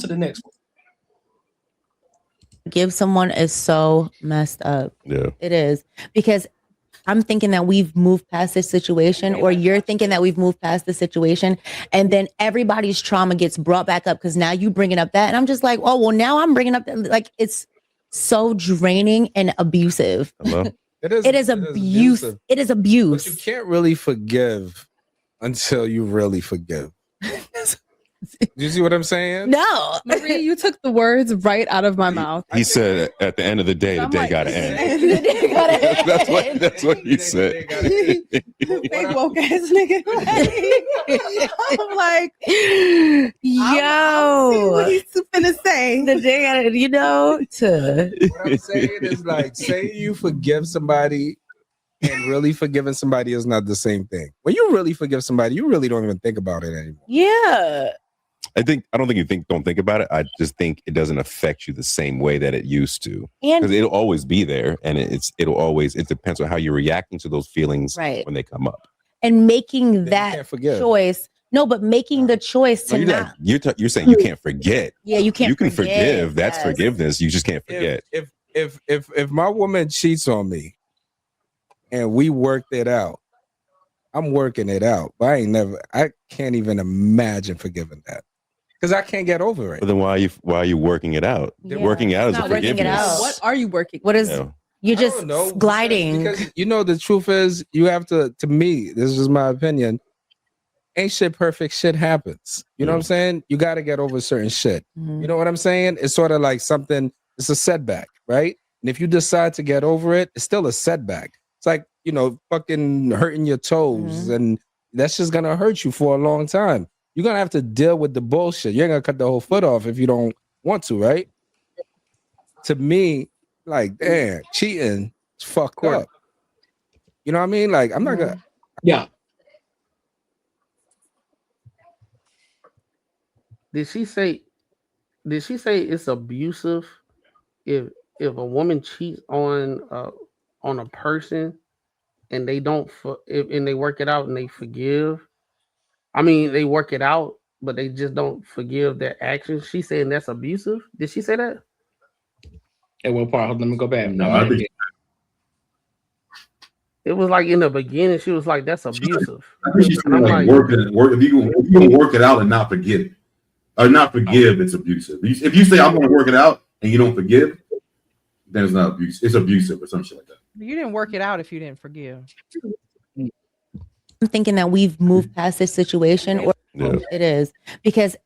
to the next one. Give someone is so messed up. Yeah, it is, because I'm thinking that we've moved past this situation, or you're thinking that we've moved past the situation, and then everybody's trauma gets brought back up because now you bringing up that, and I'm just like, oh well, now I'm bringing up that. Like, it's so draining and abusive. hello. It is abuse. It is abuse. But you can't really forgive until you really forgive. Do you see what I'm saying? No, Marie, you took the words right out of my mouth. He said at the end of the day, the day gotta end. The day gotta end. That's what he said. Big woke ass nigga. I'm like, yo, what he's finna say. the day gotta, you know, to What I'm saying is, like, say you forgive somebody, and really forgiving somebody is not the same thing. When you really forgive somebody, you really don't even think about it anymore. yeah. I don't think you don't think about it. I just think it doesn't affect you the same way that it used to, And because it'll always be there, and it depends on how you're reacting to those feelings right. when they come up. And making Then you that can't forgive. choice. No, but making the choice to not. You're saying you can't forget. Yeah, you can't. You can forgive. forgive. That's Yes. forgiveness. You just can't forget. If my woman cheats on me and we worked it out, I'm working it out. But I can't even imagine forgiving that. Because I can't get over it. But then why are you working it out? Yeah. Working out is a Not working it forgiveness. out. What are you working? What is Yeah. you're I just don't know, gliding? Because the truth is, you have to me, this is just my opinion. Ain't shit perfect, shit happens. You know what I'm saying? You got to get over certain shit. Mhm. You know what I'm saying? It's sort of like something, it's a setback, right? And if you decide to get over it, it's still a setback. It's like, fucking hurting your toes, and that's just going to hurt you for a long time. You're going to have to deal with the bullshit. You ain't going to cut the whole foot off if you don't want to, right? To me, like, damn, cheating is fucked up. You know what I mean? Like, I'm not going to. Yeah. Did she say it's abusive if a woman cheats on a person and they don't and they work it out and they forgive? I mean, they work it out, but they just don't forgive their actions. She's saying that's abusive. Did she say that? At what part? Let me go back. No, I think It was like in the beginning, she was like, "That's abusive." she's And I'm like like, work. If you can work it out and not forget it, or not forgive, it's abusive. If you say I'm going to work it out and you don't forgive, then it's not abuse. It's abusive or some shit like that. You didn't work it out if you didn't forgive. I'm thinking that we've moved past this situation, or it is, because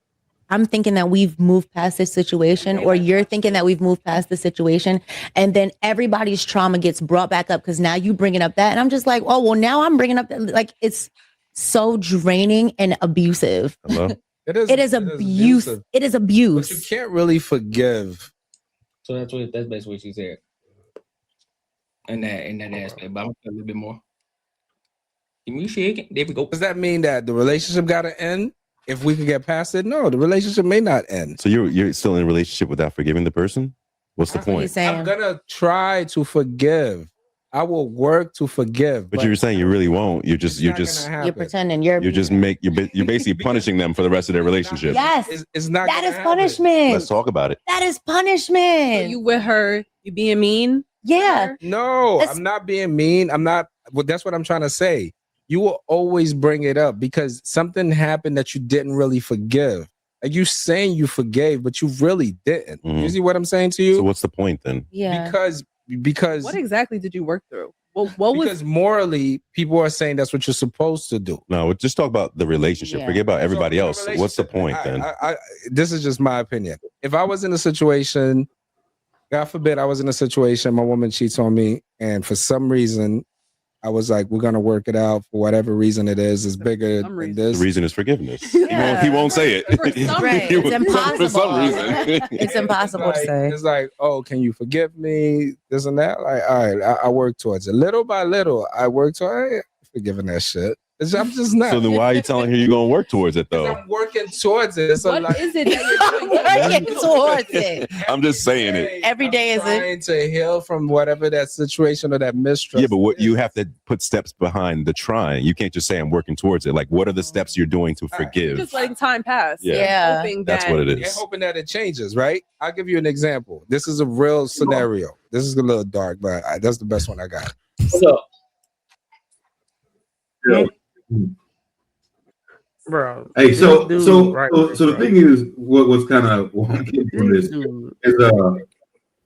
I'm thinking that we've moved past this situation, or you're thinking that we've moved past the situation, and then everybody's trauma gets brought back up because now you bringing up that, and I'm just like, oh well, now I'm bringing up that. Like, it's so draining and abusive. Hello? It is abuse. abusive. It is But abuse. you can't really forgive. So that's basically what she said. In that aspect, but I'm gonna say a little bit more. Give me a shake. There we go. Does that mean that the relationship got to end if we could get past it? No, the relationship may not end. So you're still in a relationship without forgiving the person? What's the That's what point? he's saying. I'm gonna try to forgive. I will work to forgive. But you're saying you really won't. You're it's not just gonna You're happen. pretending. You're you're basically punishing them for the rest of their relationship. yes. It's not. That gonna is happen. punishment. Let's talk about it. That is punishment. So you with her, you being mean? yeah. No, That's- I'm not being mean. I'm not. Well, that's what I'm trying to say. You will always bring it up because something happened that you didn't really forgive. Like you saying you forgave, but you really didn't. Mhm. You see what I'm saying to you? So what's the point then? Yeah. Because What exactly did you work through? What was because morally, people are saying that's what you're supposed to do. No, just talk about the relationship. Yeah. Forget about everybody So, else. What's the point then? This is just my opinion. If I was in a situation, God forbid, I was in a situation, my woman cheats on me, and for some reason, I was like, we're gonna work it out for whatever reason it is. It's bigger some than reason. this. The reason is forgiveness. Yeah. He won't say it. Right. He It's will- impossible. For some reason. It's impossible to say. It's like, oh, can you forgive me? This and that. Like, all right, I work towards it. Little by little, I work towards forgiving that shit. I'm just not. So then why are you telling her you're gonna work towards it though? I'm working towards it. It's What like, is it that you're doing? Working towards it. I'm just saying it. Every day is a- trying to heal from whatever that situation or that mistrust. Yeah, but what is. you have to put steps behind the trying. You can't just say I'm working towards it. Like, what are the steps you're doing to forgive? Just letting time pass. Yeah. Yeah. Hoping That's that what it And is. hoping that it changes, right? I'll give you an example. This is a real scenario. This is a little dark, but that's the best one I got. What's up? Yeah. Bro. Hey, this so dude so right so, here, so the bro. thing is, what was kind of what I'm getting from This this dude, is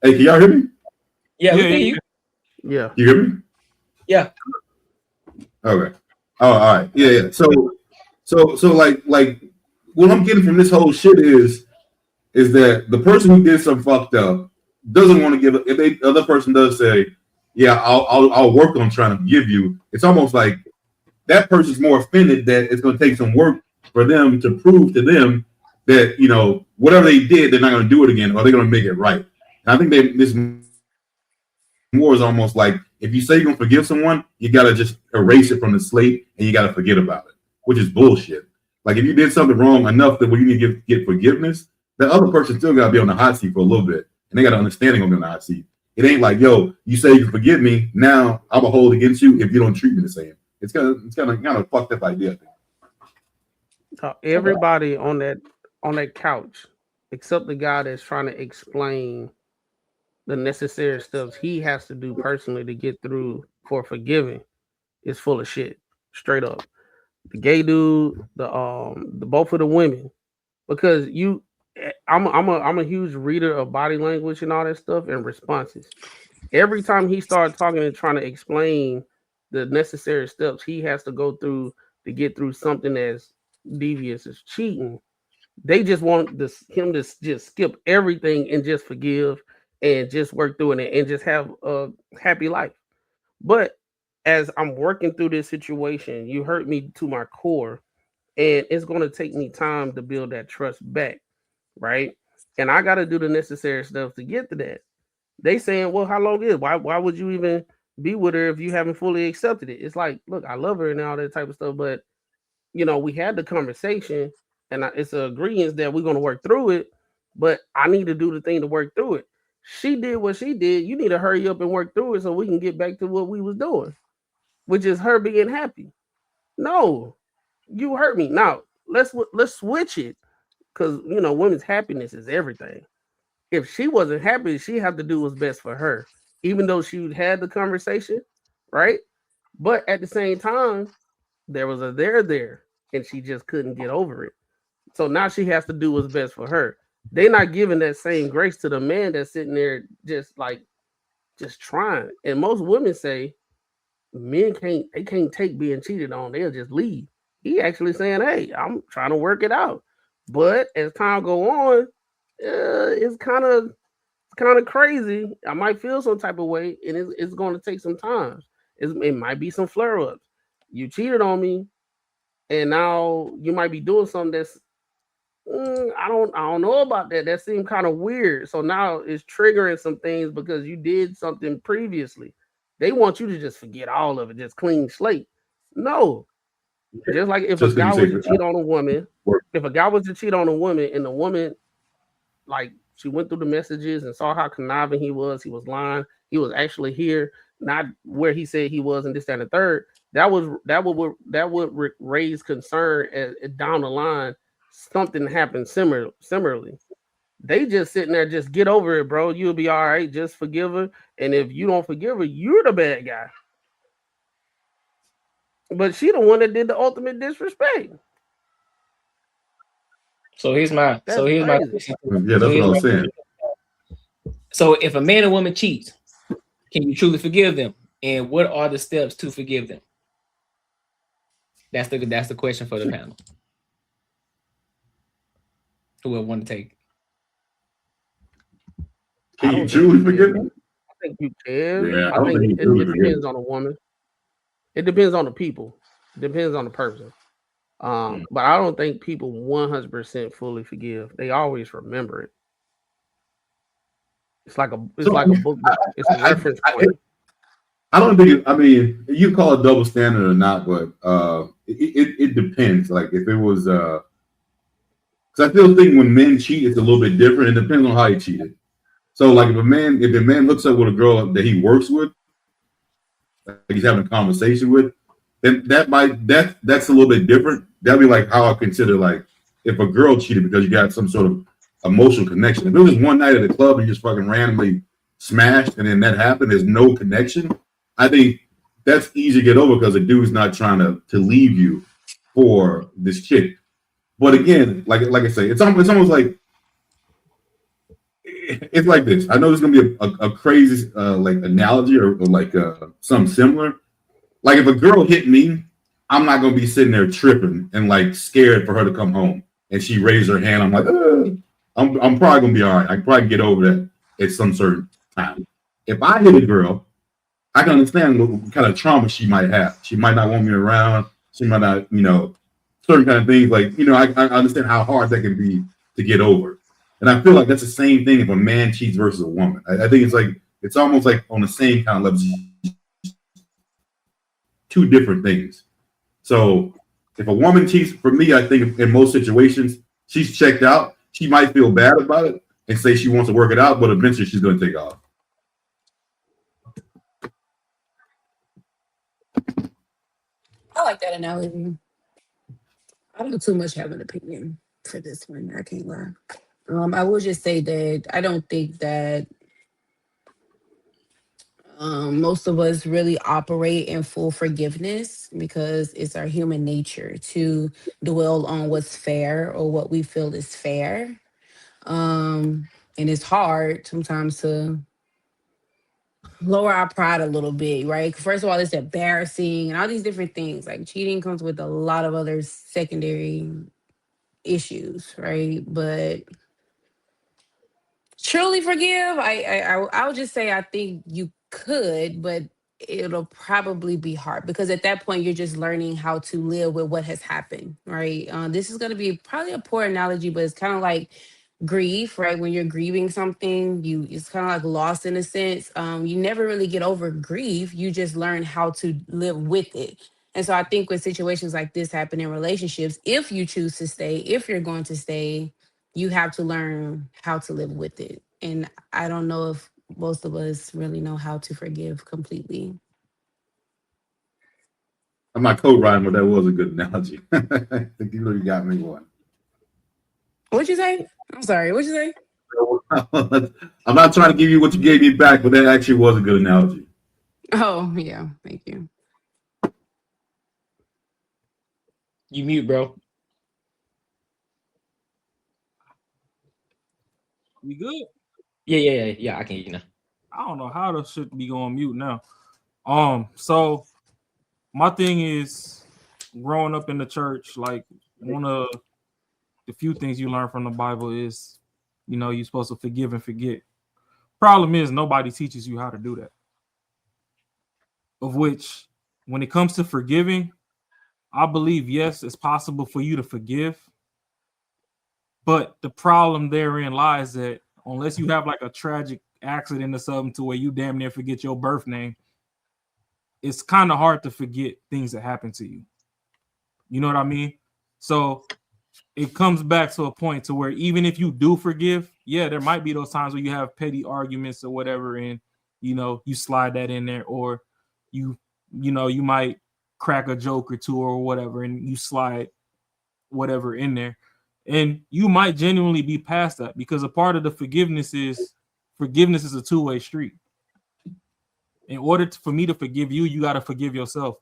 hey, can y'all hear me? Yeah, we hear you. yeah. You hear me? Yeah. Okay. Oh, all right. Yeah. So like what I'm getting from this whole shit is that the person who did some fucked up doesn't want to give. If the other person does say, "Yeah, I'll work on trying to forgive you," it's almost like that person's more offended that it's going to take some work for them to prove to them that whatever they did, they're not going to do it again, or they're going to make it right. And I think this more is almost like if you say you're going to forgive someone, you got to just erase it from the slate and you got to forget about it, which is bullshit. Like if you did something wrong enough that where you need to get forgiveness, the other person still got to be on the hot seat for a little bit, and they got to understand they're going to be on the hot seat. It ain't like, yo, you say you can forgive me, now I'm gonna hold against you if you don't treat me the same. It's kind of fucked up idea. Everybody on that couch, except the guy that's trying to explain the necessary steps he has to do personally to get through for forgiving, is full of shit. Straight up. The gay dude, the both of the women, because I'm a huge reader of body language and all that stuff and responses. Every time he started talking and trying to explain the necessary steps he has to go through to get through something as devious as cheating, they just want him to just skip everything and just forgive and just work through it and just have a happy life. But as I'm working through this situation, you hurt me to my core, and it's going to take me time to build that trust back, right? And I got to do the necessary stuff to get to that. They saying, well, how long is it? Why would you even be with her if you haven't fully accepted it? It's like, look, I love her and all that type of stuff, but we had the conversation, and it's an agreement that we're going to work through it, but I need to do the thing to work through it. She did what she did. You need to hurry up and work through it so we can get back to what we was doing, which is her being happy. No, you hurt me. Now let's switch it, because women's happiness is everything. If she wasn't happy, she had to do what's best for her, even though she had the conversation, right? But at the same time, there was a there, and she just couldn't get over it. So now she has to do what's best for her. They're not giving that same grace to the man that's sitting there just trying. And most women say men can't take being cheated on. They'll just leave. He actually saying, hey, I'm trying to work it out. But as time go on, it's kind of crazy. I might feel some type of way, and it's going to take some time. It might be some flare-ups. You cheated on me, and now you might be doing something that's I don't know about that. That seemed kind of weird. So now it's triggering some things because you did something previously. They want you to just forget all of it, just clean slate. No. Just like if a guy was to cheat on a woman, and the woman, like, she went through the messages and saw how conniving he was lying, he was actually here, not where he said he was, and this, that, and the third, that would raise concern as down the line something happened similarly. They just sitting there, just get over it, bro. You'll be all right. Just forgive her. And if you don't forgive her, you're the bad guy. But she the one that did the ultimate disrespect. So here's my question. Yeah, that's what I was saying. So if a man and woman cheats, can you truly forgive them? And what are the steps to forgive them? That's the question for the panel. Whoever want to take it. Can you truly forgive them? I think you can. Yeah, I think it depends on a woman. It depends on the people. It depends on the person. But I don't think people 100% fully forgive. They always remember it. It's like a book. It's a reference point. I don't think. I mean, you call it double standard or not, but it depends. Like if it was, because I still think when men cheat, it's a little bit different. It depends on how he cheated. So like if a man looks up with a girl that he works with, like he's having a conversation with, then that's a little bit different. That'd be like how I consider like if a girl cheated because you got some sort of emotional connection. If it was one night at the club and you just fucking randomly smashed and then that happened, there's no connection. I think that's easy to get over because the dude's not trying to leave you for this chick. But again, like I say, it's almost like it's like this. I know there's gonna be a crazy like analogy or like something similar. Like if a girl hit me, I'm not gonna be sitting there tripping and like scared for her to come home. And she raised her hand. I'm like, I'm probably gonna be all right. I can probably get over that at some certain time. If I hit a girl, I can understand what kind of trauma she might have. She might not want me around. She might not, certain kind of things. Like, I understand how hard that can be to get over. And I feel like that's the same thing if a man cheats versus a woman. I think it's almost like on the same kind of level. Two different things. So if a woman cheats, for me, I think in most situations, she's checked out. She might feel bad about it and say she wants to work it out, but eventually she's going to take off. I like that analogy. I don't too much have an opinion for this one. I can't lie. I will just say that I don't think that most of us really operate in full forgiveness because it's our human nature to dwell on what's fair or what we feel is fair. And it's hard sometimes to lower our pride a little bit, right? First of all, it's embarrassing and all these different things. Like cheating comes with a lot of other secondary issues, right? But truly forgive, I would just say I think you could, but it'll probably be hard because at that point you're just learning how to live with what has happened, right? This is going to be probably a poor analogy, but it's kind of like grief, right? When you're grieving something, it's kind of like lost in a sense. You never really get over grief. You just learn how to live with it. And so I think when situations like this happen in relationships, if you choose to stay, if you're going to stay, you have to learn how to live with it. And I don't know if most of us really know how to forgive completely. I'm not co-writing, but that was a good analogy. I think you really got me one. What'd you say? I'm sorry. What'd you say? I'm not trying to give you what you gave me back, but that actually was a good analogy. Oh, yeah. Thank you. You mute, bro. We good? Yeah. I can hear you now. I don't know how the shit be going mute now. So my thing is growing up in the church, like one of the few things you learn from the Bible is, you're supposed to forgive and forget. Problem is nobody teaches you how to do that. Of which, when it comes to forgiving, I believe, yes, it's possible for you to forgive. But the problem therein lies that unless you have like a tragic accident or something to where you damn near forget your birth name, it's kind of hard to forget things that happen to you. You know what I mean? So it comes back to a point to where even if you do forgive, yeah, there might be those times where you have petty arguments or whatever, and you slide that in there, or you might crack a joke or two or whatever, and you slide whatever in there. And you might genuinely be past that because a part of the forgiveness is a two-way street. In order for me to forgive you, you got to forgive yourself.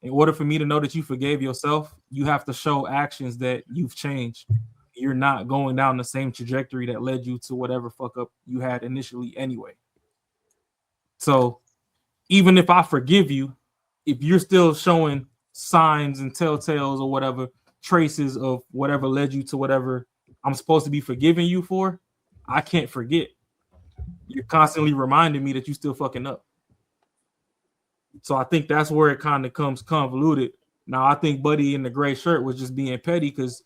In order for me to know that you forgave yourself, you have to show actions that you've changed. You're not going down the same trajectory that led you to whatever fuck up you had initially anyway. So even if I forgive you, if you're still showing signs and telltales or whatever, traces of whatever led you to whatever I'm supposed to be forgiving you for, I can't forget. You're constantly reminding me that you still fucking up. So I think that's where it kind of comes convoluted. Now I think Buddy in the gray shirt was just being petty because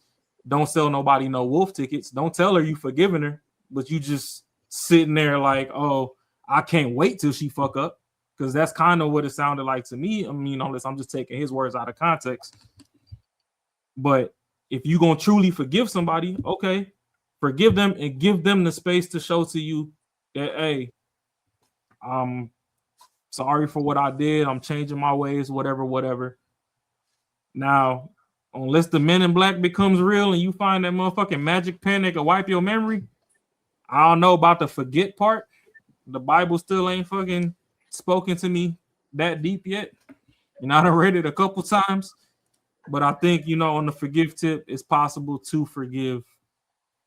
don't sell nobody no wolf tickets. Don't tell her you forgiving her, but you just sitting there like, oh, I can't wait till she fuck up. because that's kind of what it sounded like to me. I mean, unless I'm just taking his words out of context. But if you're going to truly forgive somebody, okay, forgive them and give them the space to show to you that, hey, I'm sorry for what I did. I'm changing my ways, whatever. Now, unless the Men in Black becomes real and you find that motherfucking magic pen that can wipe your memory, I don't know about the forget part. The Bible still ain't fucking spoken to me that deep yet. You know, I done read it a couple times, but I think, you know, on the forgive tip, it's possible to forgive,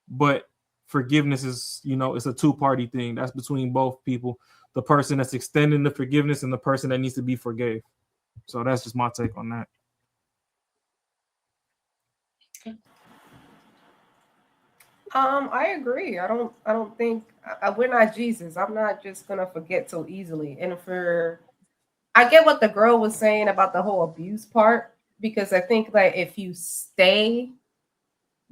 but forgiveness is, you know, it's a two-party thing. That's between both people, the person that's extending the forgiveness and the person that needs to be forgave. So that's just my take on that. I agree. I don't think we're not Jesus. I'm not just gonna forget so easily. And I get what the girl was saying about the whole abuse part, because I think that if you stay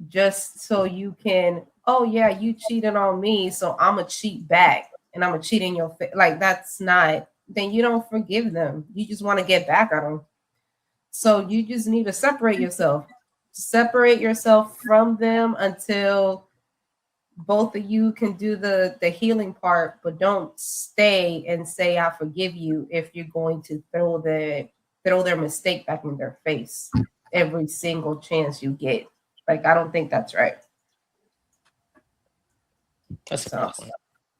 just so you can, oh yeah, you cheated on me, so I'm gonna cheat back and I'm gonna cheat in your face, like that's not, then you don't forgive them. You just want to get back at them. So you just need to separate yourself from them until both of you can do the healing part, but don't stay and say I forgive you if you're going to throw their mistake back in their face every single chance you get. Like, I don't think that's right. That's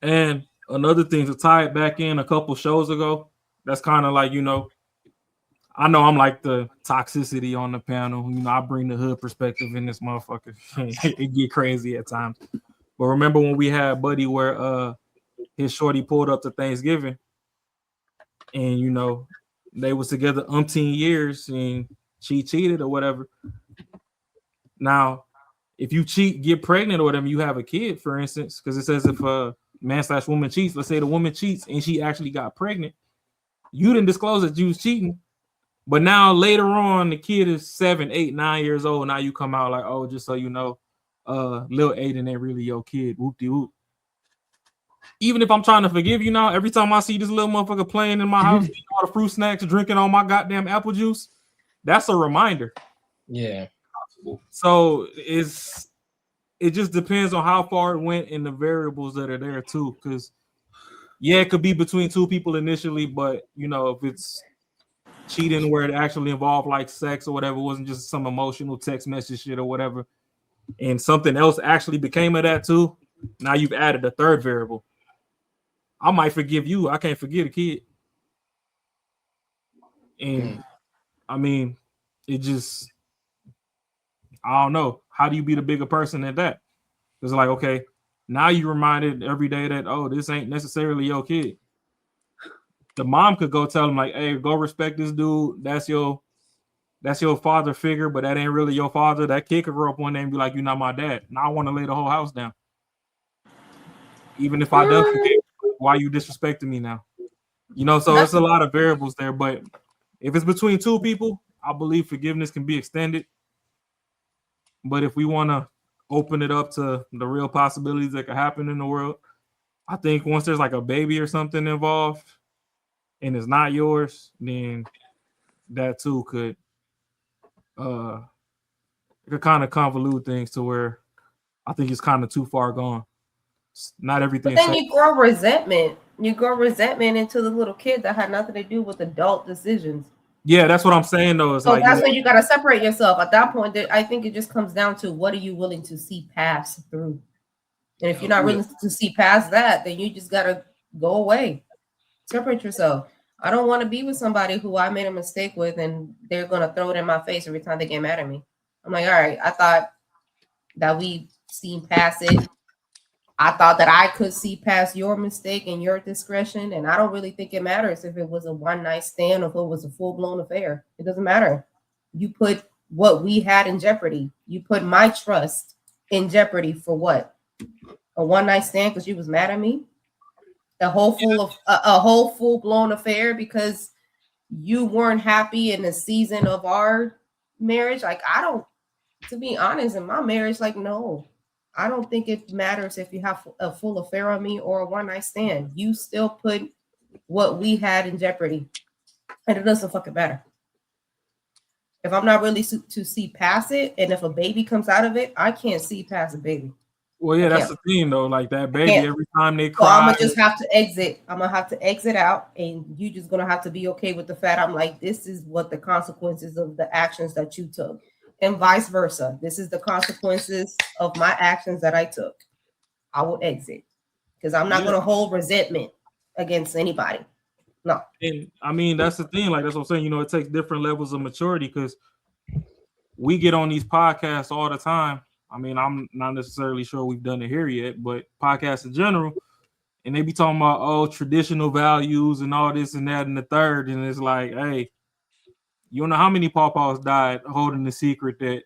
and another thing to tie it back in a couple shows ago, that's kind of like, you know I'm like the toxicity on the panel. You know, I bring the hood perspective in this motherfucker. It get crazy at times. But remember when we had Buddy where his shorty pulled up to Thanksgiving and, you know, they was together umpteen years and she cheated or whatever. Now, if you cheat, get pregnant or whatever, you have a kid, for instance, because it says if a man/woman cheats, let's say the woman cheats and she actually got pregnant, you didn't disclose that you was cheating. But now later on, the kid is 7, 8, 9 years old. Now you come out like, oh, just so you know, Lil Aiden ain't really your kid. Whoop-de-whoop. Even if I'm trying to forgive you now, every time I see this little motherfucker playing in my house, eating all the fruit snacks, drinking all my goddamn apple juice, that's a reminder. Yeah. So it just depends on how far it went and the variables that are there too. Because yeah, it could be between two people initially, but you know, if it's cheating where it actually involved like sex or whatever, it wasn't just some emotional text message shit or whatever, and something else actually became of that too, now you've added a third variable. I might forgive you, I can't forget a kid. And I mean, it just, I don't know, how do you be the bigger person at that? It's like, okay, now you reminded every day that, oh, this ain't necessarily your kid. The mom could go tell him like, hey, go respect this dude. That's your father figure, but that ain't really your father. That kid could grow up one day and be like, you're not my dad. Now I want to lay the whole house down. Even if I done forget, why you disrespecting me now? You know, so it's a lot of variables there. But if it's between two people, I believe forgiveness can be extended. But if we want to open it up to the real possibilities that could happen in the world, I think once there's like a baby or something involved, and it's not yours, then that too could kind of convolute things to where I think it's kind of too far gone. Not everything. But then you grow resentment. You grow resentment into the little kid that had nothing to do with adult decisions. Yeah, that's what I'm saying though. It's so like, that's where you got to separate yourself. At that point, I think it just comes down to what are you willing to see past through. And if you're not willing to see past that, then you just got to go away. Separate yourself. I don't want to be with somebody who I made a mistake with and they're going to throw it in my face every time they get mad at me. I'm like, all right, I thought that we seen past it. I thought that I could see past your mistake and your discretion. And I don't really think it matters if it was a one-night stand or if it was a full-blown affair. It doesn't matter. You put what we had in jeopardy. You put my trust in jeopardy for what? A one-night stand because you was mad at me? A whole full-blown affair because you weren't happy in the season of our marriage? Like, I don't, to be honest, in my marriage, like, no. I don't think it matters if you have a full affair on me or a one-night stand. You still put what we had in jeopardy, and it doesn't fucking matter. If I'm not really to see past it, and if a baby comes out of it, I can't see past a baby. Well, yeah, that's the thing though. Like that baby, every time they cry, so I'm gonna just have to exit. I'm gonna have to exit out, and you just gonna have to be okay with the fact I'm like, this is what the consequences of the actions that you took, and vice versa. This is the consequences of my actions that I took. I will exit because I'm not gonna hold resentment against anybody. No. And I mean, that's the thing. Like that's what I'm saying. You know, it takes different levels of maturity because we get on these podcasts all the time. I mean, I'm not necessarily sure we've done it here yet, but podcasts in general, and they be talking about traditional values and all this and that and the third, and it's like, hey, you don't know how many pawpaws died holding the secret that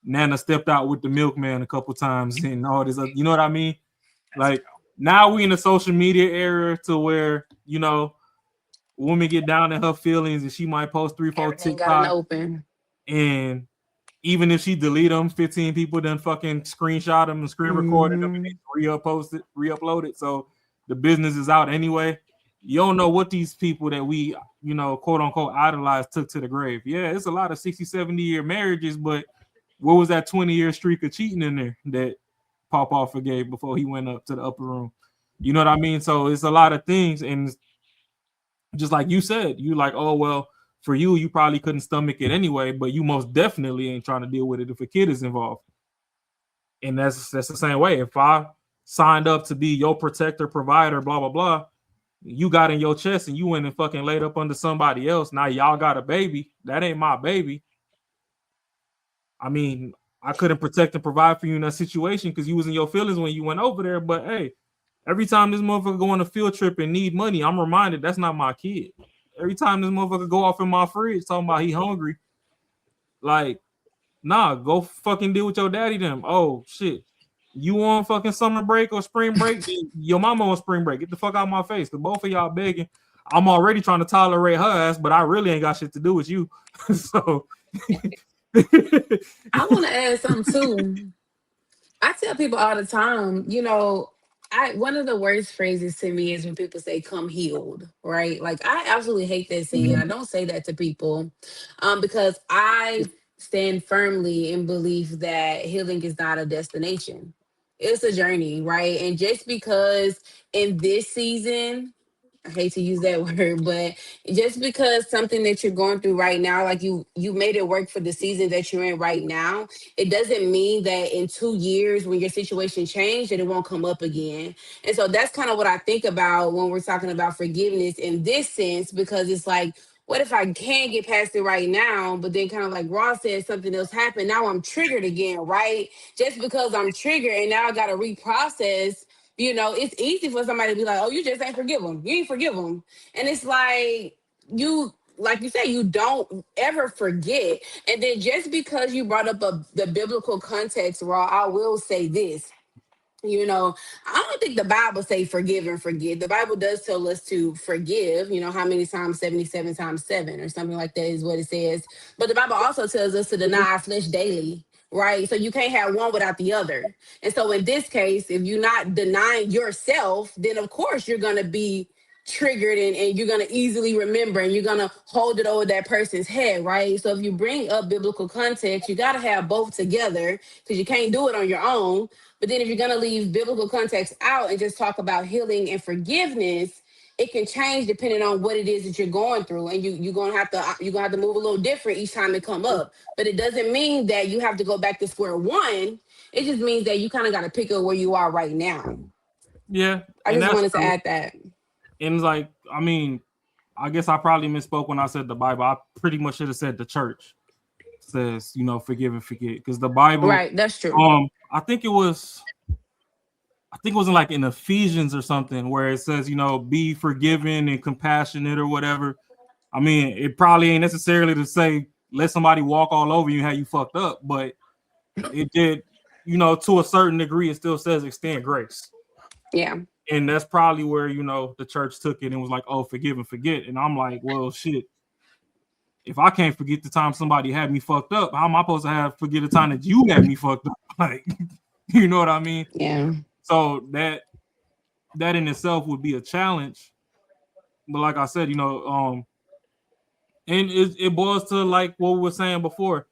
Nana stepped out with the milkman a couple times and all this. You know what I mean? Like now we in the social media era to where women get down in her feelings and she might post 3-4 TikTok open, and even if she delete them, 15 people then fucking screenshot them and screen recorded them and re-upload it. So the business is out anyway. You don't know what these people that we, quote unquote idolize took to the grave. Yeah, it's a lot of 60, 70-year marriages, but what was that 20-year streak of cheating in there that Pawpaw forgave before he went up to the upper room? You know what I mean? So it's a lot of things. And just like you said, you like, oh, well, for you probably couldn't stomach it anyway, but you most definitely ain't trying to deal with it if a kid is involved. And that's the same way. If I signed up to be your protector, provider, blah, blah, blah, you got in your chest and you went and fucking laid up under somebody else. Now y'all got a baby. That ain't my baby. I mean, I couldn't protect and provide for you in that situation because you was in your feelings when you went over there. But hey, every time this motherfucker go on a field trip and need money, I'm reminded that's not my kid. Every time this motherfucker go off in my fridge talking about he hungry, like, nah, go fucking deal with your daddy then. Oh, shit. You on fucking summer break or spring break? Your mama on spring break. Get the fuck out of my face. Because both of y'all begging. I'm already trying to tolerate her ass, but I really ain't got shit to do with you. So. I want to add something too. I tell people all the time, one of the worst phrases to me is when people say "come healed," right? Like I absolutely hate that saying. I don't say that to people because I stand firmly in belief that healing is not a destination. It's a journey, right? And just because in this season, I hate to use that word, but just because something that you're going through right now, like you made it work for the season that you're in right now, it doesn't mean that in 2 years when your situation changed that it won't come up again. And so that's kind of what I think about when we're talking about forgiveness in this sense, because it's like, what if I can't get past it right now, but then kind of like Ross said, something else happened. Now I'm triggered again, right? Just because I'm triggered and now I got to reprocess. It's easy for somebody to be like, oh, you just ain't forgive them. You ain't forgive them. And it's like you say, you don't ever forget. And then just because you brought up the biblical context, Raw, I will say this. I don't think the Bible say forgive and forget. The Bible does tell us to forgive, how many times? 77 times 7 or something like that is what it says. But the Bible also tells us to deny our flesh daily, right? So you can't have one without the other. And so in this case, if you're not denying yourself, then of course you're going to be triggered and you're going to easily remember and you're going to hold it over that person's head, right? So if you bring up biblical context, you got to have both together because you can't do it on your own. But then if you're going to leave biblical context out and just talk about healing and forgiveness, it can change depending on what it is that you're going through. And you're going to have to move a little different each time it come up. But it doesn't mean that you have to go back to square one. It just means that you kind of got to pick up where you are right now. Yeah. I just wanted to add that. And like, I mean, I guess I probably misspoke when I said the Bible. I pretty much should have said the church says, forgive and forget. Because the Bible. Right, that's true. I think it was in Ephesians or something where it says, be forgiven and compassionate or whatever. I mean, it probably ain't necessarily to say let somebody walk all over you and have you fucked up, but it did, to a certain degree, it still says extend grace. Yeah. And that's probably where, the church took it and was like, oh, forgive and forget. And I'm like, well, shit. If I can't forget the time somebody had me fucked up, how am I supposed to forget the time that you had me fucked up? Like, you know what I mean? Yeah. So that in itself would be a challenge. But like I said, and it boils to like what we were saying before.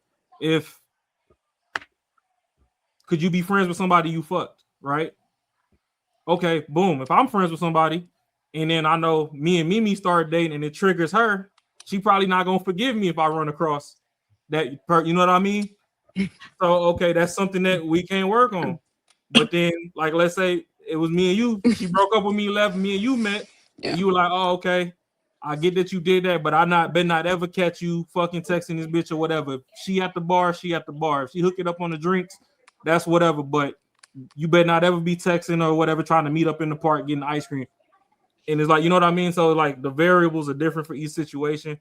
Could you be friends with somebody you fucked, right? Okay, boom. If I'm friends with somebody and then I know me and Mimi start dating and it triggers her, she probably not gonna forgive me if I run across that. You know what I mean? So okay, that's something that we can't work on. But then, like, let's say it was me and you. She broke up with me, left. Me and you met. Yeah. And you were like, "Oh, okay, I get that you did that, but better not ever catch you fucking texting this bitch or whatever. If she at the bar, she at the bar. If she hook it up on the drinks, that's whatever. But you better not ever be texting or whatever, trying to meet up in the park getting ice cream." And it's like, you know what I mean? So like the variables are different for each situation.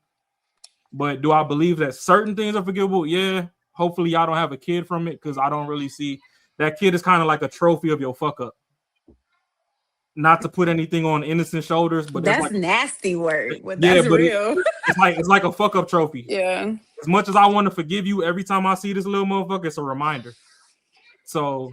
But do I believe that certain things are forgivable? Yeah. Hopefully y'all don't have a kid from it, because I don't really see that kid is kind of like a trophy of your fuck up. Not to put anything on innocent shoulders, but that's like, nasty word. But yeah, that's but real. it's like a fuck up trophy. Yeah. As much as I want to forgive you, every time I see this little motherfucker, it's a reminder. So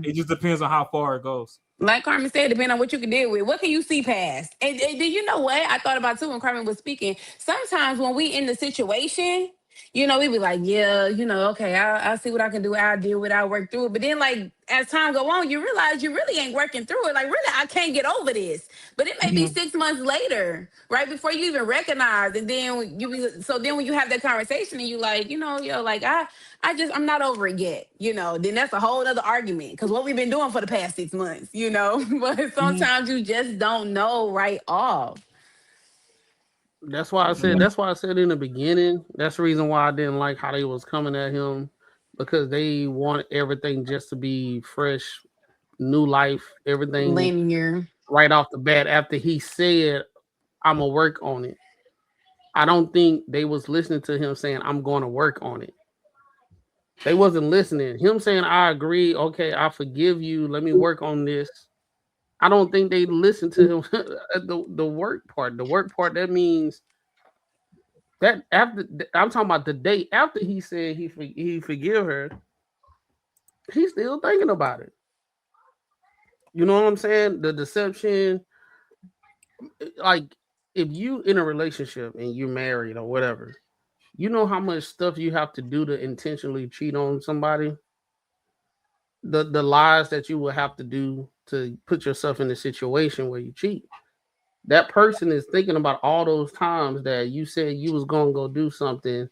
it just depends on how far it goes. Like Carmen said, depending on what you can deal with. What can you see past? And do you know what I thought about too when Carmen was speaking? Sometimes when we in the situation, we be like, yeah, okay, I'll see what I can do. I'll deal with it. I'll work through it. But then, like, as time go on, you realize you really ain't working through it. Like, really, I can't get over this. But it may be 6 months later, right before you even recognize. And then when you have that conversation and you like, I'm not over it yet. Then that's a whole other argument, because what we've been doing for the past 6 months. But sometimes you just don't know right off. That's why I said in the beginning, that's the reason why I didn't like how they was coming at him, because they want everything just to be fresh, new life, everything linear right off the bat. After he said, I'm gonna work on it, I don't think they was listening to him saying, I'm going to work on it. They wasn't listening. Him saying, I agree, okay, I forgive you, let me work on this. I don't think they listened to him. The work part. The work part, that means that after, I'm talking about the day after he said he forgive her, he's still thinking about it. You know what I'm saying? The deception, like if you in a relationship and you're married or whatever, you know how much stuff you have to do to intentionally cheat on somebody? The lies that you will have to do to put yourself in a situation where you cheat. That person is thinking about all those times that you said you was going to go do something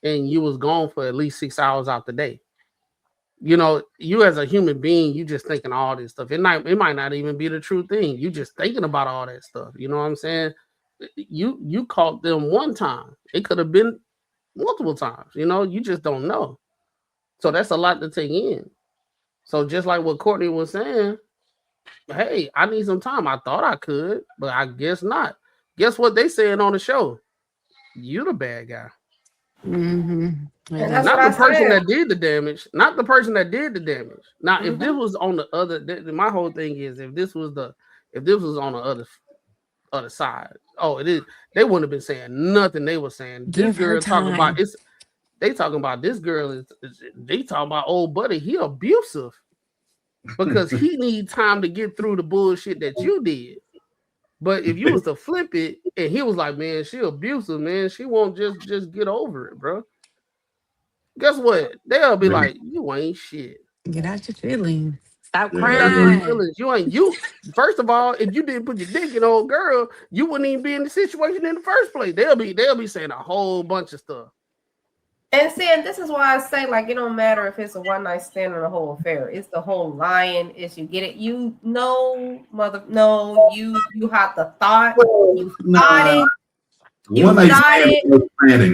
and you was gone for at least 6 hours out the day. You as a human being, you just thinking all this stuff. It might not even be the true thing. You just thinking about all that stuff. You know what I'm saying? You caught them one time. It could have been multiple times. You just don't know. So that's a lot to take in. So just like what Courtney was saying, hey, I need some time. I thought I could, but I guess not. Guess what they saying on the show? You the bad guy. Mm-hmm. Not the person that did the damage. Not the person that did the damage. Now, if this was on the other, my whole thing is if this was on the other side, it is. They wouldn't have been saying nothing. They were saying this girl talking about it's. They talking about this girl is. They talking about old buddy. He abusive. Because he needs time to get through the bullshit that you did. But if you was to flip it and he was like, man, she abusive, man, she won't just get over it, bro. Guess what? They'll be like, you ain't shit. Get out your feelings. Stop crying. crying. You ain't you. First of all, if you didn't put your dick in old girl, you wouldn't even be in the situation in the first place. They'll be saying a whole bunch of stuff. And this is why I say, like, it don't matter if it's a one night stand or the whole affair. It's the whole lying issue. Get it? You had the thought. You thought it. You thought it.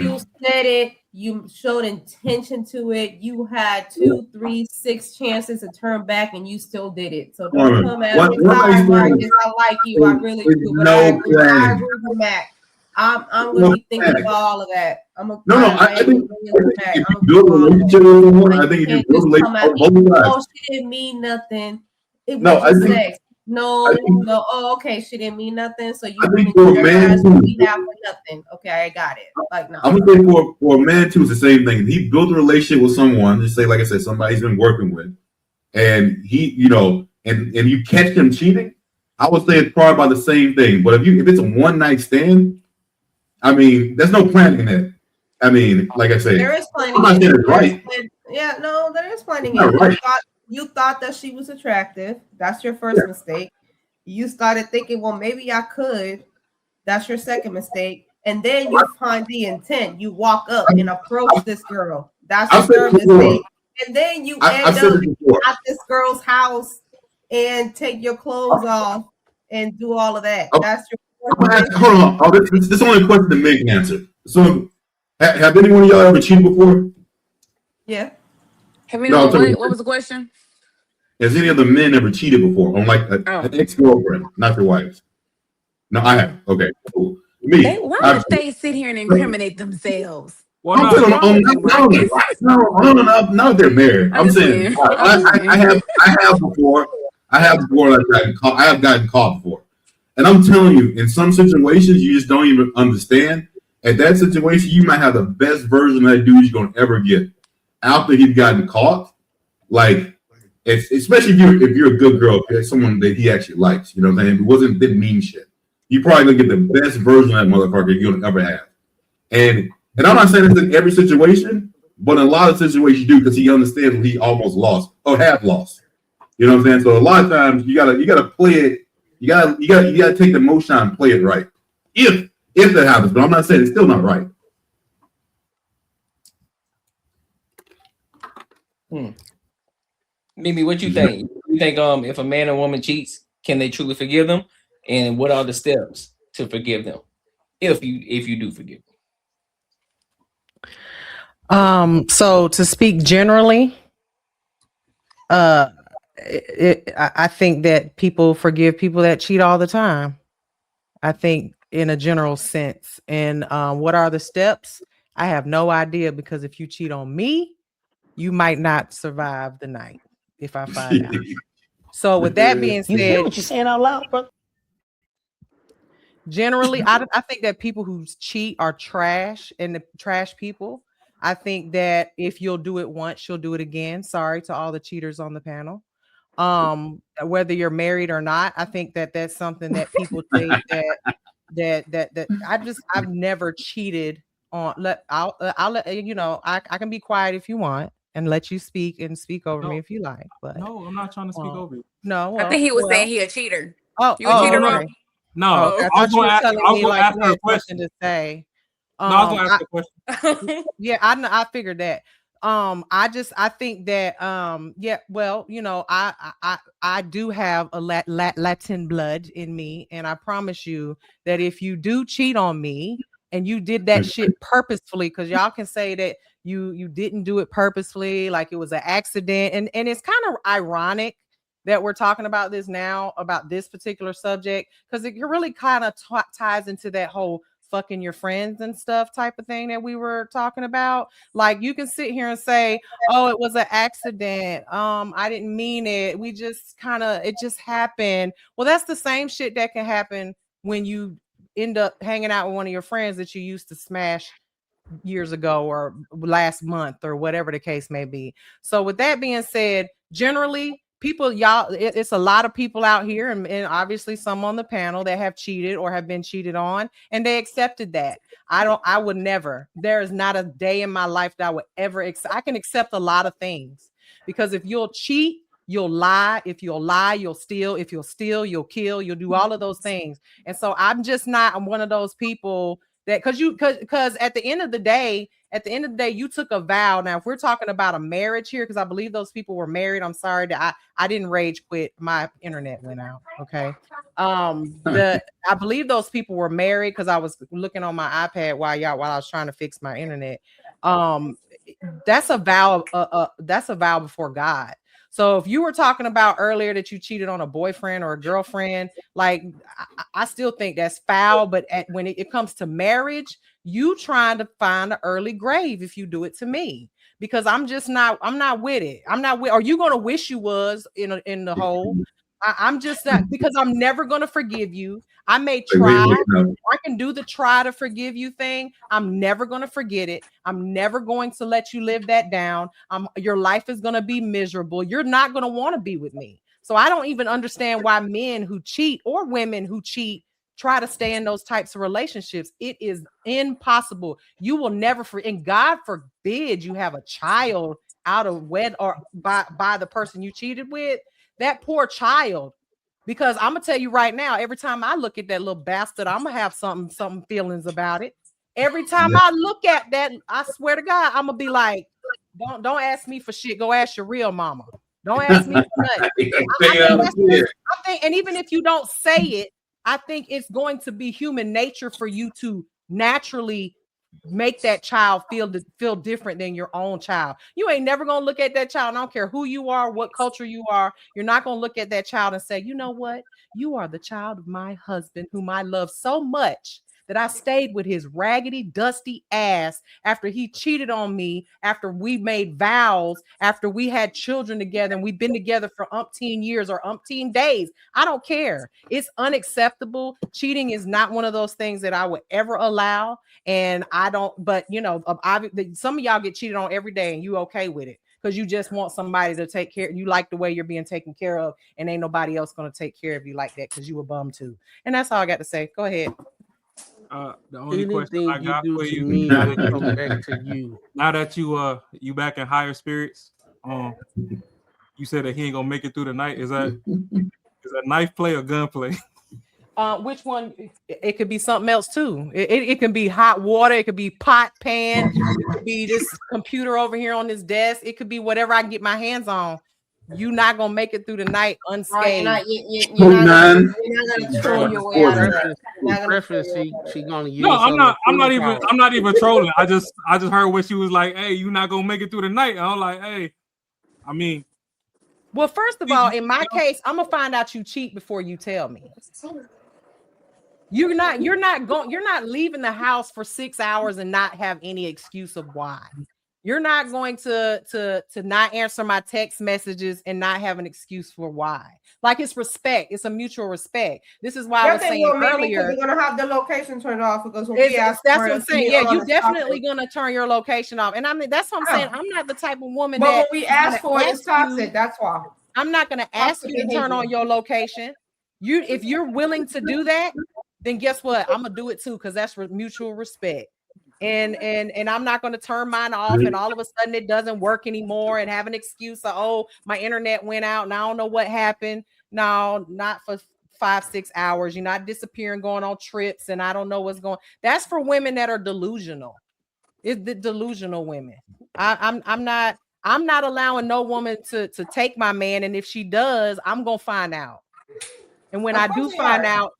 You said it. You showed intention to it. You had 2, 3, 6 chances to turn back, and you still did it. So don't come at me. Sorry, Marcus. I like you. I really do. But I agree with Mac. I'm going to be thinking about all of that. I think if you build a relationship with someone, I think if you build a relationship, she didn't mean nothing. It was just sex. Okay, she didn't mean nothing. So you think for a man too, we have for nothing. Okay, I got it. Like, no. I'm gonna say for a man too, it's the same thing. He built a relationship with someone, just say, like I said, somebody he's been working with, and he, and you catch him cheating. I would say it's probably about the same thing. But if it's a one night stand, I mean, there's no planning in it. I mean, like I said, there is planning. I'm not saying it's right. Yeah, no, there is planning. Right. You thought that she was attractive. That's your first mistake. You started thinking, well, maybe I could. That's your second mistake. And then you find the intent. You walk up and approach this girl. That's your third mistake. And then you end up at this girl's house and take your clothes off and do all of that. That's your fourth mistake. Hold on. Oh, this is only a question to make an answer. So, have anyone of y'all ever cheated before? Yeah. Have anyone? What was the question? Has any of the men ever cheated before on like an ex-girlfriend, not your wife? No, I have. Okay, cool. Me. Why would they sit here and incriminate themselves? No, they're married. I'm saying I have before. I have gotten caught before, and I'm telling you, in some situations, you just don't even understand. At that situation, you might have the best version of that dude you're gonna ever get after he's gotten caught. Like, especially if you're a good girl, if you're someone that he actually likes. You know what I'm saying? It didn't mean shit. You probably gonna get the best version of that motherfucker you're gonna ever have. And I'm not saying it's in every situation, but in a lot of situations you do, because he understands what he almost lost or have lost. You know what I'm saying? So a lot of times you gotta play it. You gotta take the motion and play it right. If that happens, but I'm not saying it's still not right. Mimi, what you think? You think if a man or woman cheats, can they truly forgive them? And what are the steps to forgive them? If you do forgive them. So to speak generally, I think that people forgive people that cheat all the time. I think in a general sense. And what are the steps? I have no idea, because if you cheat on me, you might not survive the night if I find out. So with that being said, you hear what you're saying out loud, brother? Generally, I think that people who cheat are trash, and the trash people. I think that if you'll do it once, you'll do it again. Sorry to all the cheaters on the panel. Whether you're married or not, I think that that's something that people think that I've never cheated on. I'll let you know. I can be quiet if you want and let you speak over me if you like. But no, I'm not trying to speak over you. No, well, I think he was saying he a cheater. You a cheater, Rob? No, I was going to ask her a question to say. No, I was going to ask her a question. Yeah, I figured that. I think that yeah, well, you know, I do have a Latin blood in me, and I promise you that if you do cheat on me and you did that shit purposefully, because y'all can say that you didn't do it purposefully, like it was an accident, and it's kind of ironic that we're talking about this now, about this particular subject, because it really kind of ties into that whole fucking your friends and stuff type of thing that we were talking about. Like, you can sit here and say, oh, it was an accident, I didn't mean it, we just it just happened. Well, that's the same shit that can happen when you end up hanging out with one of your friends that you used to smash years ago or last month or whatever the case may be. So with that being said, generally people, it's a lot of people out here, and obviously some on the panel that have cheated or have been cheated on, and they accepted that. I would never. There is not a day in my life that I would ever I can accept a lot of things, because if you'll cheat, you'll lie. If you'll lie, you'll steal. If you'll steal, you'll kill. You'll do all of those things. And so I'm one of those people that, because at the end of the day, you took a vow. Now, if we're talking about a marriage here, because I believe those people were married. I'm sorry that I didn't rage quit. My internet went out. Okay. I believe those people were married, because I was looking on my iPad while I was trying to fix my internet. That's a vow. That's a vow before God. So if you were talking about earlier that you cheated on a boyfriend or a girlfriend, like I still think that's foul. But when it comes to marriage, you trying to find an early grave if you do it to me, because I'm not with it. Are you going to wish you was in the hole? I'm just not, because I'm never going to forgive you. I may try. I can do the try to forgive you thing. I'm never going to forget it. I'm never going to let you live that down. Your life is going to be miserable. You're not going to want to be with me. So I don't even understand why men who cheat or women who cheat try to stay in those types of relationships. It is impossible. You will never, and God forbid you have a child out of wed or by the person you cheated with. That poor child. Because I'm gonna tell you right now, every time I look at that little bastard, I'm gonna have some feelings about it. Every time I look at that, I swear to God, I'm gonna be like, don't ask me for shit. Go ask your real mama. Don't ask me for nothing. I think, and even if you don't say it, I think it's going to be human nature for you to naturally make that child feel different than your own child. You ain't never gonna look at that child. I don't care who you are, what culture you are. You're not gonna look at that child and say, you know what? You are the child of my husband, whom I love so much that I stayed with his raggedy, dusty ass after he cheated on me, after we made vows, after we had children together, and we've been together for umpteen years or umpteen days. I don't care. It's unacceptable. Cheating is not one of those things that I would ever allow. And I don't, but you know, some of y'all get cheated on every day and you okay with it because you just want somebody to take care. You like the way you're being taken care of, and ain't nobody else going to take care of you like that because you a bum too. And that's all I got to say. Go ahead. The only question I Anything got you for do to you, me will come back to you. now that you back in higher spirits, you said that he ain't gonna make it through the night. Is that knife play or gun play? Which one? It could be something else too. It can be hot water. It could be pot, pan. It could be this computer over here on this desk. It could be whatever I can get my hands on. You're not gonna make it through the night unscathed. You're not gonna troll your way out of that. She gonna use. No, I'm not even trolling. I just heard what she was like. Hey, you're not gonna make it through the night. And I'm like, hey, I mean. Well, first of all, in my case, I'm gonna find out you cheat before you tell me. You're not leaving the house for 6 hours and not have any excuse of why. You're not going to not answer my text messages and not have an excuse for why. Like, it's respect. It's a mutual respect. This is why I was saying earlier. You're gonna have the location turned off because when that's what I'm saying. Yeah, you definitely gonna turn your location off. And I mean, that's what I'm saying. I'm not the type of woman but that when we ask for it, it's toxic. That's why. I'm not gonna ask you to turn on your location. If you're willing to do that, then guess what? I'm gonna do it too, because that's mutual respect. And I'm not going to turn mine off and all of a sudden it doesn't work anymore and have an excuse of, oh, my internet went out and I don't know what happened. No, not for 5-6 hours. You're not disappearing, going on trips, and I don't know what's going. That's for women that are delusional. It's the delusional women. I'm not allowing no woman to take my man, and if she does, I'm gonna find out. And when I do find out,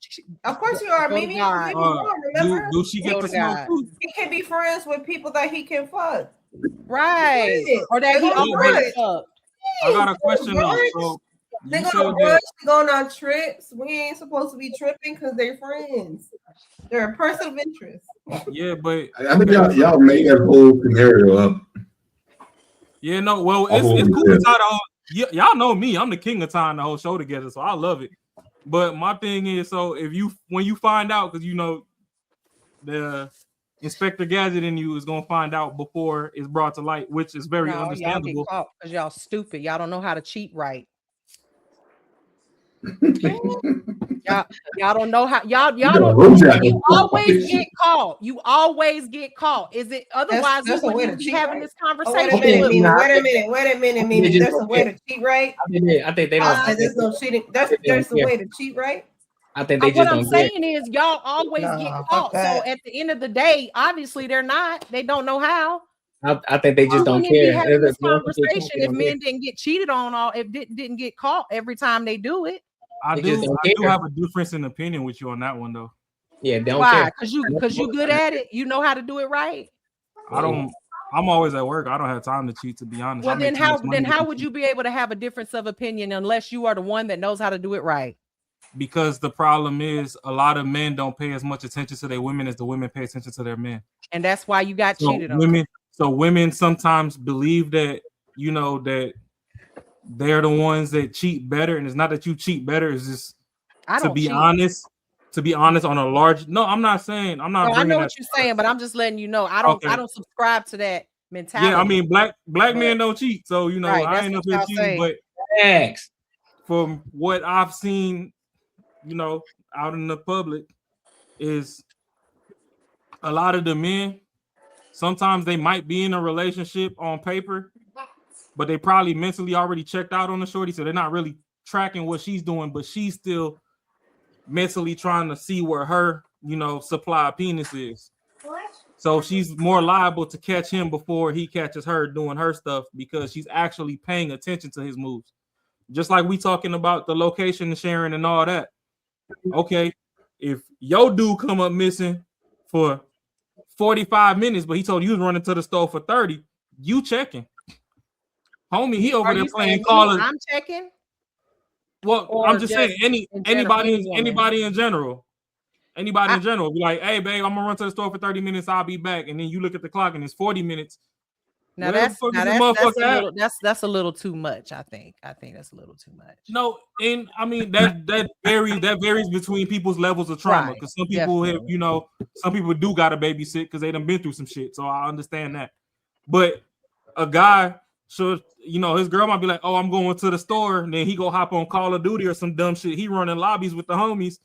of course you are. Maybe remember, do she get to smoke too? He can be friends with people that he can fuck, right? Or that he already fucked. I got a question though. So they're gonna going on trips. We ain't supposed to be tripping because they're friends. They're a person of interest. Yeah, but I think y'all made that whole scenario up. Yeah, no, well, it's cool to tie the whole. Y'all know me. I'm the king of tying the whole show together, so I love it. But my thing is, so when you find out, because you know the Inspector Gadget in you is gonna find out before it's brought to light, which is very understandable. Y'all get caught because y'all stupid. Y'all don't know how to cheat right. y'all don't know how. Y'all don't. You always get caught. You always get caught. Is it otherwise? We wouldn't be having this conversation. Wait a minute. There's a way to cheat right. I think they don't. There's no cheating. There's a way to cheat right. I think they just don't. What I'm saying is, y'all always get caught. So at the end of the day, obviously they're not. They don't know how. I think they just don't care. Having this conversation if men didn't get cheated on, if didn't get caught every time they do it. I do have a difference in opinion with you on that one though. Yeah, don't care. Because you good at it. You know how to do it right. I'm always at work. I don't have time to cheat, to be honest. Well, then how would you be able to have a difference of opinion unless you are the one that knows how to do it right? Because the problem is a lot of men don't pay as much attention to their women as the women pay attention to their men. And that's why you got cheated on. So women sometimes believe that, you know, that they're the ones that cheat better. And it's not that you cheat better. It's just to be honest on a large. No, I'm not saying. I know what you're saying, but I'm just letting you know. I don't subscribe to that mentality. Yeah, I mean, black men don't cheat. So, you know, right, I ain't up here cheating, but from what I've seen, you know, out in the public, is a lot of the men, sometimes they might be in a relationship on paper, but they probably mentally already checked out on the shorty, so they're not really tracking what she's doing, but she's still mentally trying to see where her, you know, supply of penis is. So she's more liable to catch him before he catches her doing her stuff because she's actually paying attention to his moves. Just like we talking about the location sharing and all that. Okay, if your dude come up missing for 45 minutes, but he told you he was running to the store for 30, you checking. Homie, he over there playing Call of. I'm checking. Well, Or I'm just just saying in anybody general, in general. Anybody in general. Be like, hey babe, I'm gonna run to the store for 30 minutes, I'll be back. And then you look at the clock and it's 40 minutes. Now that's a little too much. I think that's a little too much. No, and I mean that varies between people's levels of trauma. Because some people have, you know, some people do gotta babysit because they done been through some shit. So I understand that. But a guy should, you know, his girl might be like, oh, I'm going to the store, and then he go hop on Call of Duty or some dumb shit. He running lobbies with the homies.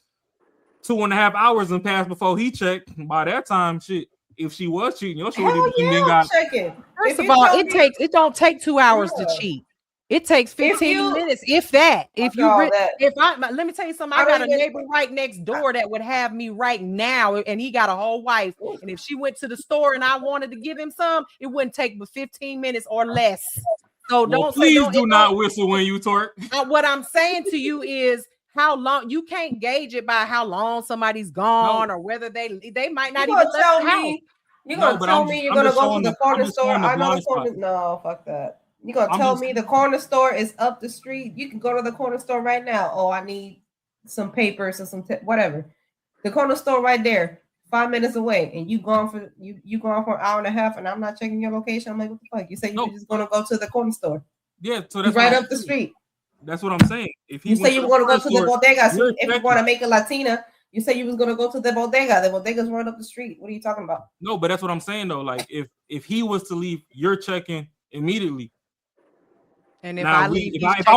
2.5 hours and passed before he checked. By that time, shit, if she was cheating, your shorty checking. First of all, it don't take 2 hours to cheat. It takes 15 minutes, if that. Let me tell you something. I got a neighbor right next door that would have me right now, and he got a whole wife. And if she went to the store and I wanted to give him some, it wouldn't take but 15 minutes or less. So please do not whistle when you twerk. What I'm saying to you is, how long you can't gauge it by how long somebody's gone or whether they might not even tell me. You're gonna tell me you're gonna go to the corner store. I know the corner. No, fuck that. You're gonna tell me the corner store is up the street. You can go to the corner store right now. Oh, I need some papers or some whatever. The corner store right there, 5 minutes away, and you gone for an hour and a half, and I'm not checking your location. I'm like, what the fuck? You say you're just gonna go to the corner store? Yeah, so that's right up the street. That's what I'm saying. If you say you were going to go to the bodega, so if you want to make a Latina, you say you was going to go to the bodega. The bodega's right up the street. What are you talking about? No, but that's what I'm saying though. Like if he was to leave, you're checking immediately. And if I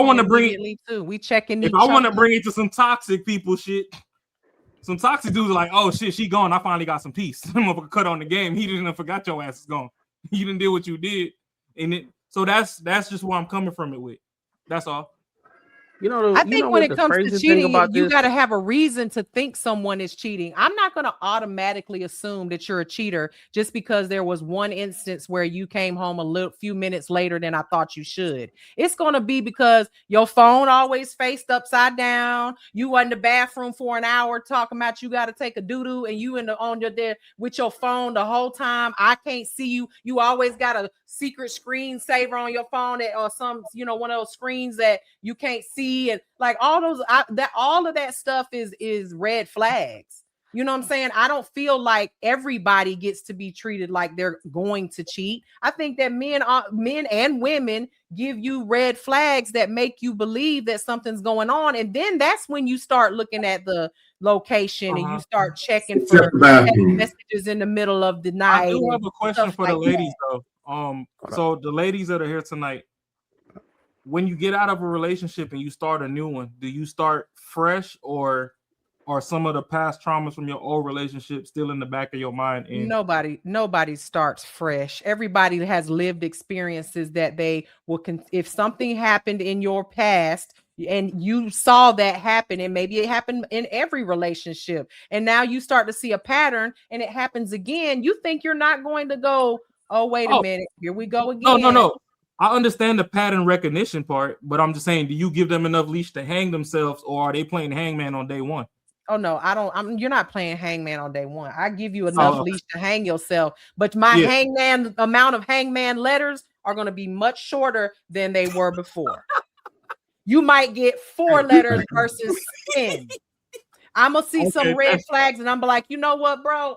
want to bring it too, we checking. If I want to bring it to some toxic people, shit. Some toxic dudes are like, oh shit, she gone. I finally got some peace. I'm gonna cut on the game. He didn't forgot your ass is gone. You didn't do what you did, and so that's just where I'm coming from it with. That's all. You know, I think when it comes to cheating, you got to have a reason to think someone is cheating. I'm not going to automatically assume that you're a cheater just because there was one instance where you came home a few minutes later than I thought you should. It's going to be because your phone always faced upside down. You were in the bathroom for an hour talking about you got to take a doo-doo, and you on your there with your phone the whole time. I can't see you. You always got a secret screensaver on your phone or some, one of those screens that you can't see. And like all of that stuff is red flags. You know what I'm saying? I don't feel like everybody gets to be treated like they're going to cheat. I think that men and women give you red flags that make you believe that something's going on, and then that's when you start looking at the location and you start checking for messages in the middle of the night. I do have a question for the ladies though. So the ladies that are here tonight, when you get out of a relationship and you start a new one, do you start fresh or are some of the past traumas from your old relationship still in the back of your mind? And nobody starts fresh. Everybody has lived experiences that they will if something happened in your past and you saw that happen, and maybe it happened in every relationship, and now you start to see a pattern and it happens again, you think you're not going to go, oh, wait a minute, here we go again. No. I understand the pattern recognition part, but I'm just saying, do you give them enough leash to hang themselves, or are they playing hangman on day one? Oh no, I don't. You're not playing hangman on day one. I give you enough leash to hang yourself, but my hangman amount of hangman letters are going to be much shorter than they were before. You might get 4 letters versus 10. I'm gonna see some red flags, and I'm like, you know what, bro?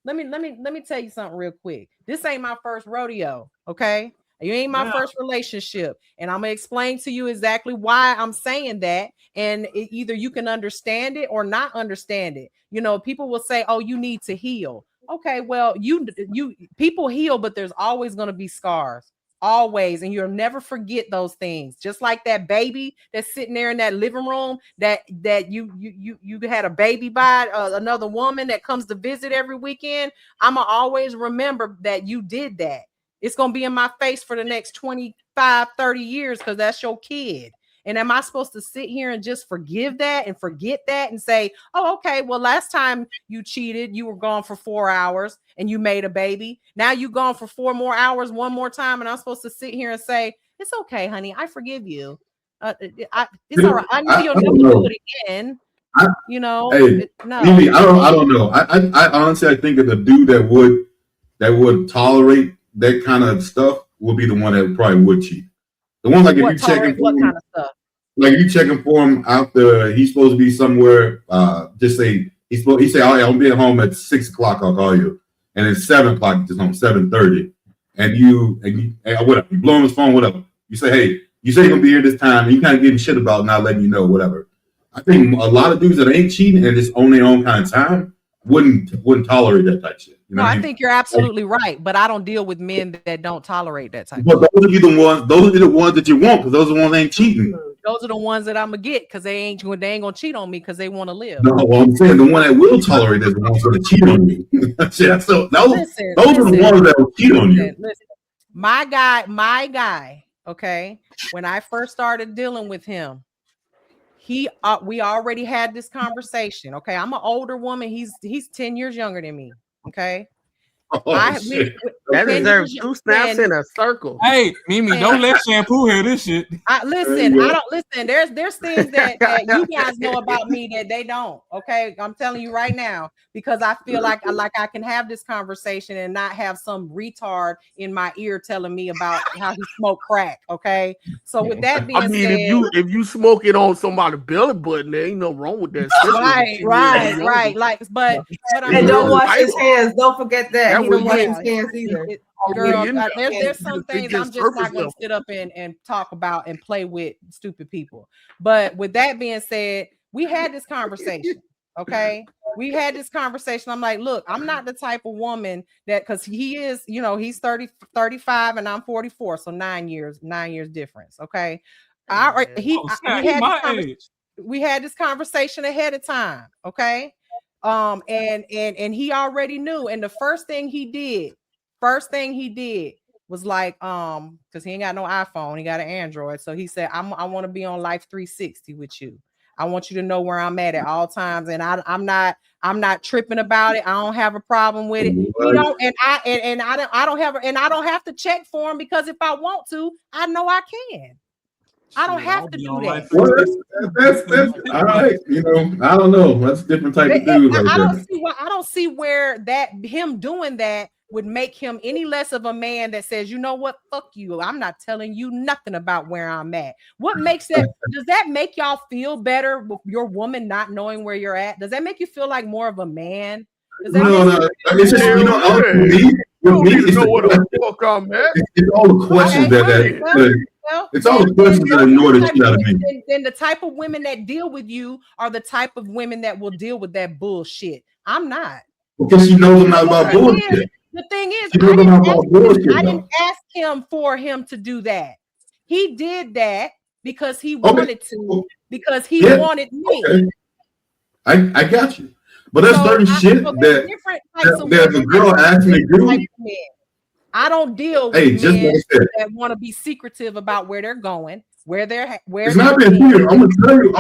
Let me tell you something real quick. This ain't my first rodeo, okay? You ain't my first relationship, and I'm gonna explain to you exactly why I'm saying that. And either you can understand it or not understand it. People will say, "Oh, you need to heal." Okay, well, you people heal, but there's always gonna be scars. always, and you'll never forget those things. Just like that baby that's sitting there in that living room that you had a baby by another woman that comes to visit every weekend. I'ma always remember that you did that. It's gonna be in my face for the next 25, 30 years because that's your kid. And am I supposed to sit here and just forgive that and forget that and say, oh, okay, well, last time you cheated, you were gone for 4 hours and you made a baby. Now you gone for 4 more hours, one more time. And I'm supposed to sit here and say, it's okay, honey. I forgive you. It's all right. I know you'll never do it again. No. Maybe, I don't know. I honestly, I think that the dude that would tolerate that kind of stuff would be the one that probably would cheat. The one like if you checking for him, kind of stuff? Like if you checking for him after he's supposed to be somewhere, just say he say, oh, I'll be at home at 6 o'clock. I'll call you, and it's 7 o'clock. Just home 7:30, and you whatever. You blow him his phone, whatever. You say, hey, you say you're gonna be here this time, and you kind of getting shit about not letting you know, whatever. I think a lot of dudes that ain't cheating and just own their own kind of time wouldn't tolerate that type of shit. You know I think you're absolutely right, but I don't deal with men that don't tolerate that type. But those are the ones that you want because those are the ones that ain't cheating. Those are the ones that I'm gonna get because they ain't gonna cheat on me because they want to live. No, well, I'm saying the one that will tolerate is the ones that cheat on you. Yeah, so those are the ones that will cheat on you. Listen. My guy. Okay, when I first started dealing with him, we already had this conversation. Okay, I'm an older woman. He's 10 years younger than me. Okay. That deserves 2 snaps in a circle. Hey, Mimi, don't let shampoo hear this shit. I don't listen. There's things that you guys know about me that they don't. Okay, I'm telling you right now because I feel like I can have this conversation and not have some retard in my ear telling me about how he smoked crack. Okay, so with that being said, if you smoke it on somebody's belly button, there ain't no wrong with that. Right. Like, but and don't wash his hands. Don't forget that. He don't wash his hands either. Girl, there's some things I'm just not going to sit up and talk about and play with stupid people. But with that being said, we had this conversation. Okay, we had this conversation. I'm like, look, I'm not the type of woman that because he is, he's 35 and I'm 44, so 9 years difference. Okay, we had this conversation ahead of time. Okay. And he already knew. And the first thing he did was like, because he ain't got no iPhone, he got an Android. So he said, I want to be on Life 360 with you. I want you to know where I'm at all times. And I'm not tripping about it. I don't have a problem with it. I don't have to check for him because if I want to, I know I can. I don't have to do that. That's all right. I don't know. That's a different type of dude. I don't see where that him doing that would make him any less of a man that says, you know what, fuck you. I'm not telling you nothing about where I'm at. What makes that? Does that make y'all feel better with your woman not knowing where you're at? Does that make you feel like more of a man? No. It's just me. It's all the questions it's all the questions that annoy the shit out of me. Then the type of women that deal with you are the type of women that will deal with that bullshit. I'm not. Because she knows I'm not about bullshit. The thing is, I didn't ask him for him to do that. He did that because he wanted to, because he wanted me. Okay. I got you. But there's certain shit that the girl asked me to do. I don't deal with men that want to be secretive about where they're going, where it's not being secret. I'm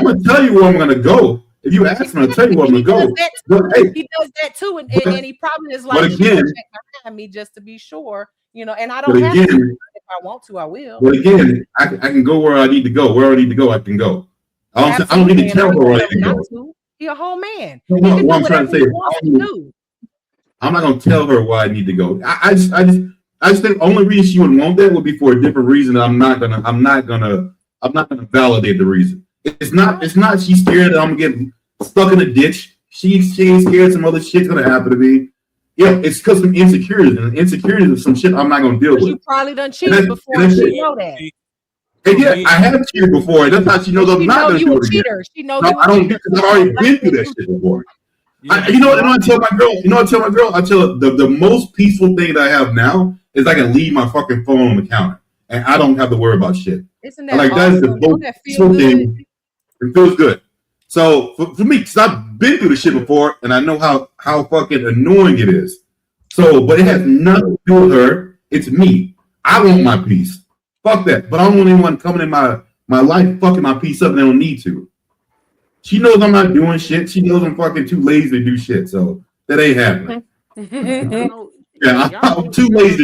gonna tell you where I'm gonna go. If you ask me, I'll tell you where I'm gonna go. He does that too, and he probably is like, check me just to be sure, and I don't have to. If I want to, I will. But again, I can go where I need to go. Where I need to go, I can go. I don't need to tell her where I need to go. You're a whole man. No, what I'm trying to say is, I'm not gonna tell her where I need to go. I just think the only reason she would want that would be for a different reason. I'm not gonna validate the reason. It's not she's scared that I'm gonna get stuck in a ditch. She's scared some other shit's gonna happen to me. Yeah, it's because of insecurities, and insecurities of some shit I'm not gonna deal with. You probably done cheated before, and she know that. And yeah, I have cheated before. That's how she knows I'm not gonna do it again. She knows I don't because I've already been through that shit before. You know what I tell my girl? I tell her the most peaceful thing that I have now is I can leave my fucking phone on the counter. and I don't have to worry about shit. Isn't I that like that is the awesome? Don't most that feel peaceful good? thing. It feels good. So for me, because I've been through the shit before, and I know how fucking annoying it is. So, but it has nothing to do with her. It's me. I want my peace. Fuck that. But I don't want anyone coming in my life fucking my peace up, and they don't need to. She knows I'm not doing shit. She knows I'm fucking too lazy to do shit. So that ain't happening. Y'all know- Yeah, y'all I'm know- too lazy.